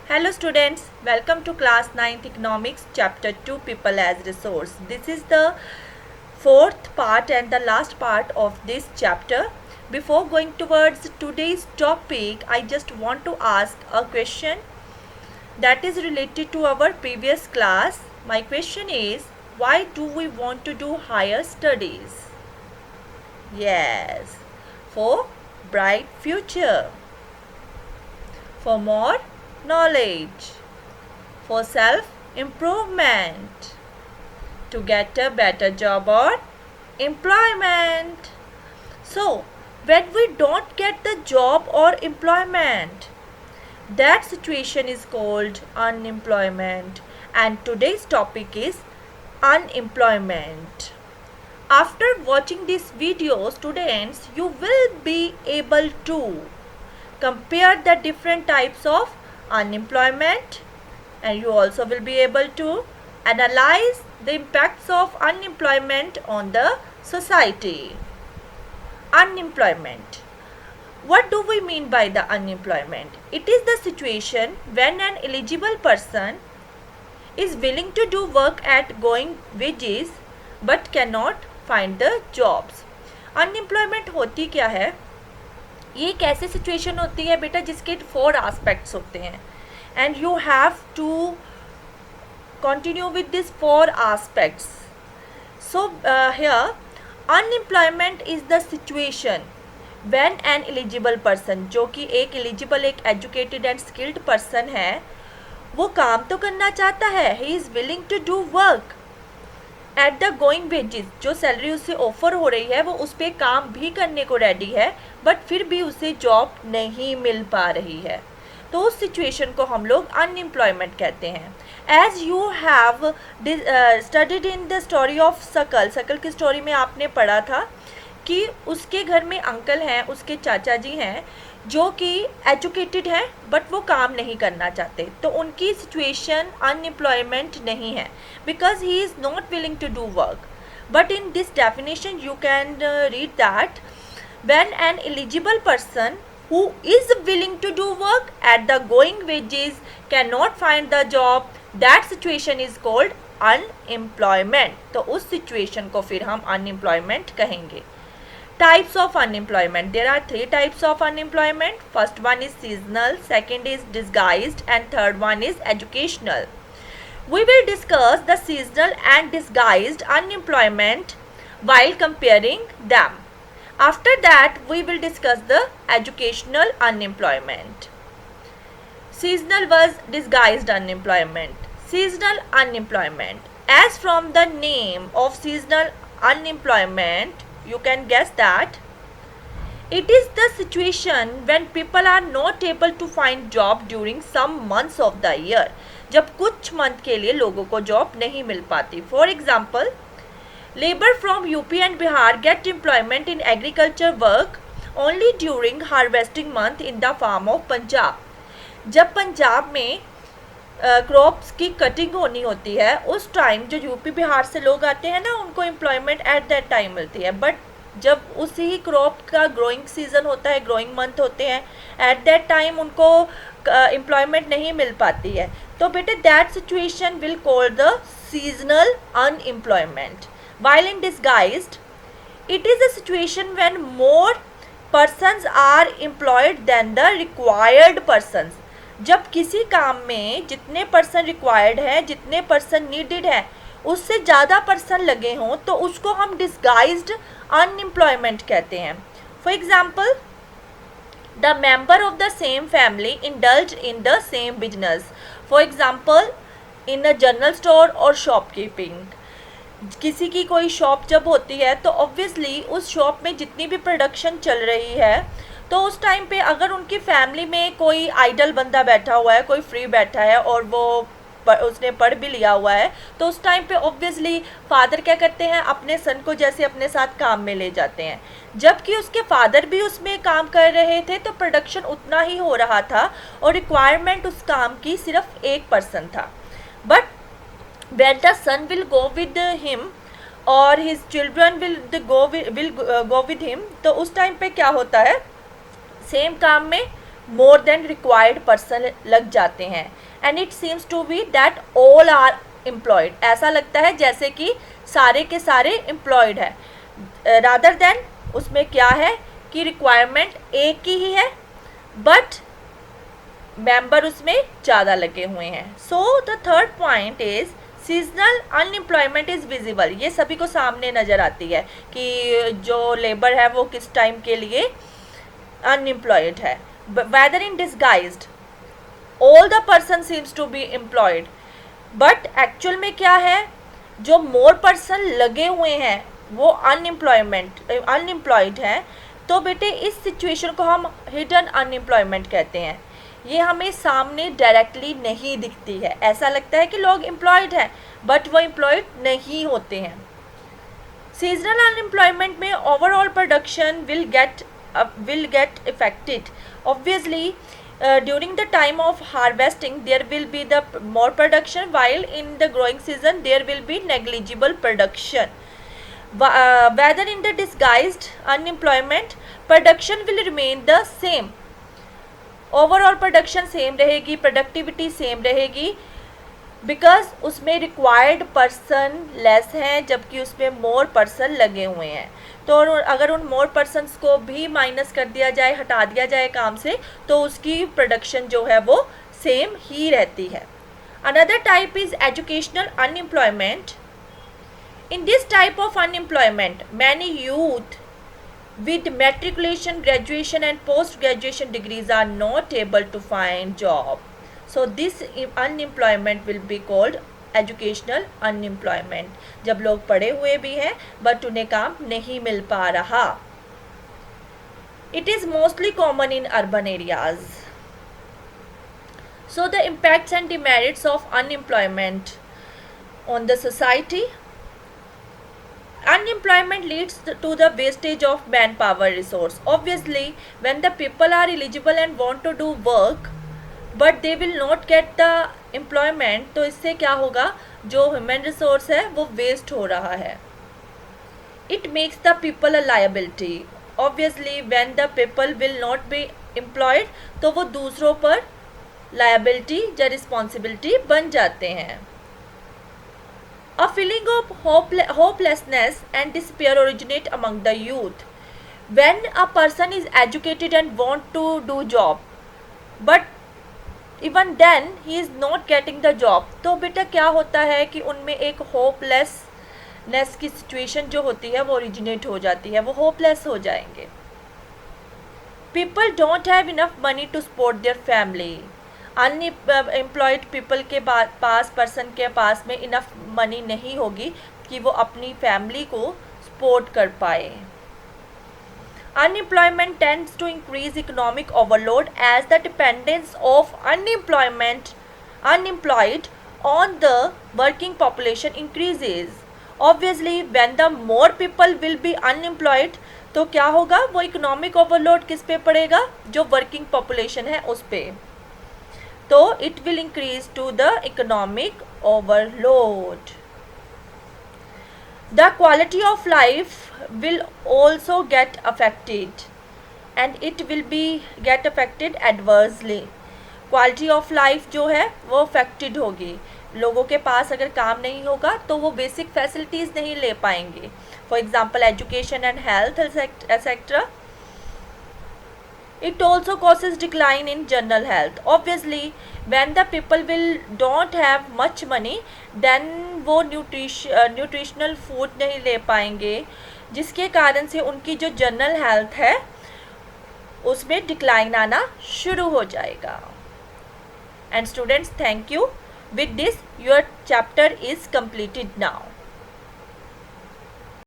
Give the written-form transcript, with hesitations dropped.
Hello students, welcome to class 9th economics chapter 2 people as resource. This is the fourth part and the last part of this chapter. Before going towards today's topic, I just want to ask a question that is related to our previous class. My question is, why do we want to do higher studies? Yes, for bright future, for more knowledge, for self improvement, to get a better job or employment. So, when we don't get the job or employment, that situation is called unemployment, and today's topic is unemployment. After watching this video, students, you will be able to compare the different types of unemployment, and you also will be able to analyze the impacts of unemployment on the society. Unemployment. What do we mean by the unemployment? It is the situation when an eligible person is willing to do work at going wages but cannot find the jobs. Unemployment होती क्या है? ये एक ऐसी situation होती है बेटा जिसके 4 एस्पेक्ट्स होते हैं, and you have to continue with this 4 aspects. So here unemployment is the situation when an eligible person, जो कि एक एलिजिबल, एक एजुकेटेड एंड स्किल्ड पर्सन है, वो काम तो करना चाहता है, he is willing to do work at the going wages, जो सैलरी उसे ऑफर हो रही है वो उस पर काम भी करने को रेडी है, बट फिर भी उसे जॉब नहीं मिल पा रही है. तो उस सिचुएशन को हम लोग अनएम्प्लॉयमेंट कहते हैं. As you have studied in the story of Sakal, Sakal की स्टोरी में आपने पढ़ा था कि उसके घर में अंकल हैं, उसके चाचा जी हैं, जो कि एजुकेटेड हैं बट वो काम नहीं करना चाहते. तो उनकी सिचुएशन अनएम्प्लॉयमेंट नहीं है, because he is not willing to do work. But in this definition you can read that when an eligible person who is willing to do work at the going wages cannot find the job, that situation is called unemployment. तो उस situation को फिर हम unemployment कहेंगे. Types of unemployment. There are 3 types of unemployment. First one is seasonal, second is disguised, and third one is educational. We will discuss the seasonal and disguised unemployment while comparing them. After that, we will discuss the educational unemployment. Seasonal was disguised unemployment. Seasonal unemployment. As from the name of seasonal unemployment, you can guess that it is the situation when people are not able to find job during some months of the year. जब कुछ month के लिए लोगों को job नहीं मिल पाती. For example, labor from UP and Bihar get employment in agriculture work only during harvesting month in the farm of Punjab. जब पंजाब में क्रॉप्स की कटिंग होनी होती है, उस टाइम जो यूपी बिहार से लोग आते हैं ना, उनको एम्प्लॉयमेंट एट दैट टाइम मिलती है. बट जब उसी ही क्रॉप का ग्रोइंग सीजन होता है, ग्रोइंग मंथ होते हैं, एट दैट टाइम उनको एम्प्लॉयमेंट नहीं मिल पाती है. तो बेटे that situation will call the seasonal unemployment. While in disguised, it is a situation when more persons are employed than the required persons. जब किसी काम में जितने पर्सन रिक्वायर्ड हैं, जितने पर्सन नीडेड हैं, उससे ज़्यादा पर्सन लगे हों, तो उसको हम डिस्गाइज्ड अनएम्प्लॉयमेंट कहते हैं. For example, the member of the same family indulge in the same business. For example, in a general store और शॉपकीपिंग. किसी की कोई शॉप जब होती है तो ऑब्वियसली उस शॉप में जितनी भी प्रोडक्शन चल रही है, तो उस टाइम पे अगर उनकी फैमिली में कोई आइडल बंदा बैठा हुआ है, कोई फ्री बैठा है और वो उसने पढ़ भी लिया हुआ है, तो उस टाइम पे ऑब्वियसली फादर क्या करते हैं, अपने सन को जैसे अपने साथ काम में ले जाते हैं. जबकि उसके फादर भी उसमें काम कर रहे थे तो प्रोडक्शन उतना ही हो रहा था और रिक्वायरमेंट उस काम की सिर्फ एक पर्सन था. But when the son will go with him और his children will go with him, तो उस टाइम पे क्या होता है, सेम काम में more than required person लग जाते हैं, and it seems to be that all are employed. ऐसा लगता है जैसे कि सारे के सारे employed है, rather than उसमें क्या है कि requirement एक की ही है but मेंबर उसमें ज़्यादा लगे हुए हैं. So the third point is seasonal unemployment is visible. ये सभी को सामने नज़र आती है कि जो लेबर है वो किस टाइम के लिए अनएम्प्लॉयड है. Whether in disguised all the person seems to be employed, but actual में क्या है, जो मोर पर्सन लगे हुए हैं वो अनएम्प्लॉयड हैं. तो बेटे इस सिचुएशन को हम हिडन अनएम्प्लॉयमेंट कहते हैं. ये हमें सामने डायरेक्टली नहीं दिखती है, ऐसा लगता है कि लोग एम्प्लॉयड हैं बट वो एम्प्लॉयड नहीं होते हैं. सीजनल अनएम्प्लॉयमेंट में overall production will get affected. Obviously during the time of harvesting there will be the more production, while in the growing season there will be negligible production. Whether in the disguised unemployment production will remain the same. Overall production same रहेगी, productivity same रहेगी, because उसमें required person less हैं जबकि उसमें more person लगे हुए हैं. तो अगर उन मोर पर्सनस को भी माइनस कर दिया जाए, हटा दिया जाए काम से, तो उसकी प्रोडक्शन जो है वो सेम ही रहती है. Another type is educational unemployment. In this type of unemployment many youth with matriculation, graduation and post graduation degrees are not able to find job. So this unemployment will be called educational unemployment. जब लोग पढ़े हुए भी हैं but उन्हें काम नहीं मिल पा रहा. It is mostly common in urban areas. So the impacts and demerits of unemployment on the society. Unemployment leads to the wastage of manpower resource. Obviously, when the people are eligible and want to do work, but they will not get the employment, तो इससे क्या होगा, जो human resource है वो waste हो रहा है. It makes the people a liability. Obviously, when the people will not be employed, तो वो दूसरों पर liability या responsibility बन जाते हैं. A feeling of hopelessness and despair originate among the youth. When a person is educated and want to do job, but even then he is not getting the job, तो बेटा क्या होता है कि उनमें एक होपलेसनेस की सिचुएशन जो होती है वो ओरिजिनेट हो जाती है, वो होपलेस हो जाएंगे. People don't have enough money to support their family. Unemployed people के पास, पर्सन के पास में इनफ मनी नहीं होगी कि वो अपनी फैमिली को सपोर्ट कर पाए. Unemployment tends to increase economic overload as the dependence of unemployed on the working population increases. Obviously when the more people will be unemployed, तो क्या होगा, वो इकोनॉमिक ओवरलोड किस पे पड़ेगा, जो वर्किंग पॉपुलेशन है उस पे. तो it will increase to the economic overload. The quality of life will also get affected and it will be get affected adversely. Quality of life जो है वो affected होगी. लोगों के पास अगर काम नहीं होगा तो वो basic facilities नहीं ले पाएंगे. For example, education and health etc. It also causes decline in general health. Obviously, when the people will don't have much money, then वो न्यूट्रिशनल फूड नहीं ले पाएंगे, जिसके कारण से उनकी जो जनरल हेल्थ है उसमें डिक्लाइन आना शुरू हो जाएगा. And students, thank you. With this, your chapter is completed now.